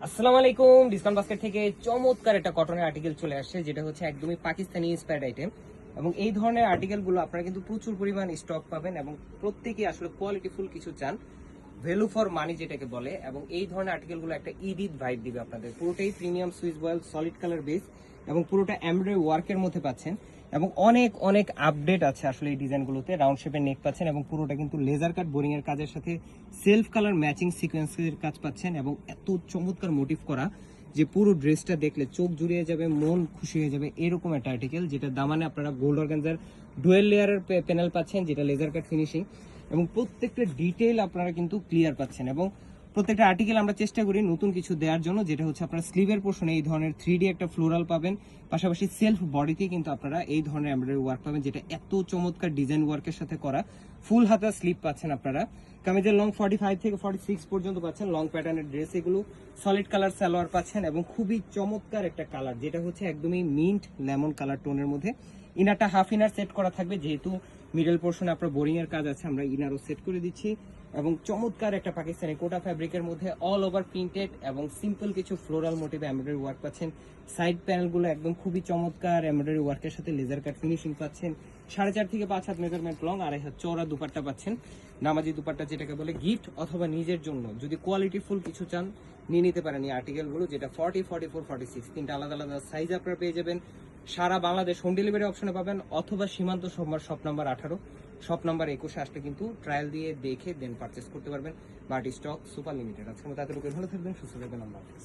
আসসালামু আলাইকুম। Discount basket থেকে চমৎকার একটা কটনের আর্টিকেল চলে আসছে, যেটা হচ্ছে একদমই পাকিস্তানি ইন্সপায়ার্ড আইটেম। এবং এই ধরনের আর্টিকেলগুলো আপনারা কিন্তু প্রচুর পরিমাণ স্টক পাবেন এবং প্রত্যেকেই আসলে কোয়ালিটিফুল কিছু চান, ভ্যালু ফর মানি যেটাকে বলে। এবং এই ধরনের আর্টিকেলগুলো একটা ঈদ ভাইব দিবে আপনাদের। পুরোটাই premium Swiss boil solid colour base এবং পুরোটা এমব্রয়ডারি ওয়ার্কের মধ্যে পাচ্ছেন। এবং অনেক অনেক আপডেট আছে আসলে এই ডিজাইনগুলোতে। রাউন্ড শেপের নেক পাচ্ছেন এবং পুরোটা কিন্তু লেজার কাট বোরিং এর কাজের সাথে সেলফ কালার ম্যাচিং সিকোয়েন্সের কাজ পাচ্ছেন এবং এত চমৎকার মোটিভ করা যে পুরো ড্রেসটা দেখলে চোখ জুড়িয়ে যাবে, মন খুশি হয়ে যাবে। এরকম একটা আর্টিকেল যেটা দামানে আপনারা গোল্ড অর্গানজার ডুয়েল লেয়ারের প্যানেল পাচ্ছেন, যেটা লেজার কাট ফিনিশিং এবং প্রত্যেকটা ডিটেইল আপনারা কিন্তু ক্লিয়ার পাচ্ছেন। এবং প্রত্যেকটা আর্টিকেল আমরা চেষ্টা করি নতুন কিছু দেওয়ার জন্য, যেটা হচ্ছে আপনার স্লিভের পোর্শনে এই ধরনের 3D একটা ফ্লোরাল পাবেন, পাশাপাশি সেলফ বডিতে কিন্তু আপনারা এই ধরনের এমব্রয়ডারি ওয়ার্ক পাবেন, যেটা এত চমৎকার ডিজাইন ওয়ার্কের সাথে করা। ফুল হাতা স্লিভ পাচ্ছেন আপনারা। কামিজের লং 45 থেকে 46 পর্যন্ত পাচ্ছেন। লং প্যাটার্নের ড্রেস এগুলো। সলিড কালার সালোয়ার পাচ্ছেন এবং খুবই চমৎকার একটা কালার, যেটা হচ্ছে একদমই মিন্ট লেমন কালার টোনের মধ্যে। ইনারটা হাফ ইনার সেট করা থাকবে, যেহেতু মিডল পোর্শনে আপনার বোরিং এর কাজ আছে, আমরা ইনারও সেট করে দিচ্ছি। এবং চমৎকার একটা পাকিস্তানি কোটা ফ্যাব্রিকের মধ্যে অল ওভার প্রিন্টেড এবং সিম্পল কিছু ফ্লোরাল মোটিভ এমব্রয়ডারি ওয়ার্ক পাচ্ছেন। সাইড প্যানেলগুলো একদম খুবই চমৎকার এমব্রয়ডারি ওয়ার্কের সাথে লেজার কাট ফিনিশিং পাচ্ছেন। 4.5 থেকে 5 হাত মেজারমেন্ট লং, 2.5 হাত চওড়া দুপাট্টা পাচ্ছেন। নামাজি দুপাট্টা যেটাকে বলে, গিফট অথবা নিজের জন্য যদি কোয়ালিটি ফুল কিছু চান নিয়ে নিতে পারেন এই আর্টিকেলগুলো, যেটা 40, 44, 46 তিনটা আলাদা আলাদা সাইজ আপনারা পেয়ে যাবেন। সারা বাংলাদেশ হোম ডেলিভারি অপশনে পাবেন, অথবা সীমান্ত সোমবার শপ নাম্বার 18 শপ নাম্বার 21 আসলে কিন্তু ট্রায়াল দিয়ে দেখে দেন পারচেস করতে পারবেন। But stock super limited. আজকে মতো এতটুকু। ভালো থাকবেন, সুস্থ থাকবেন। আল্লাহ হাফেজ।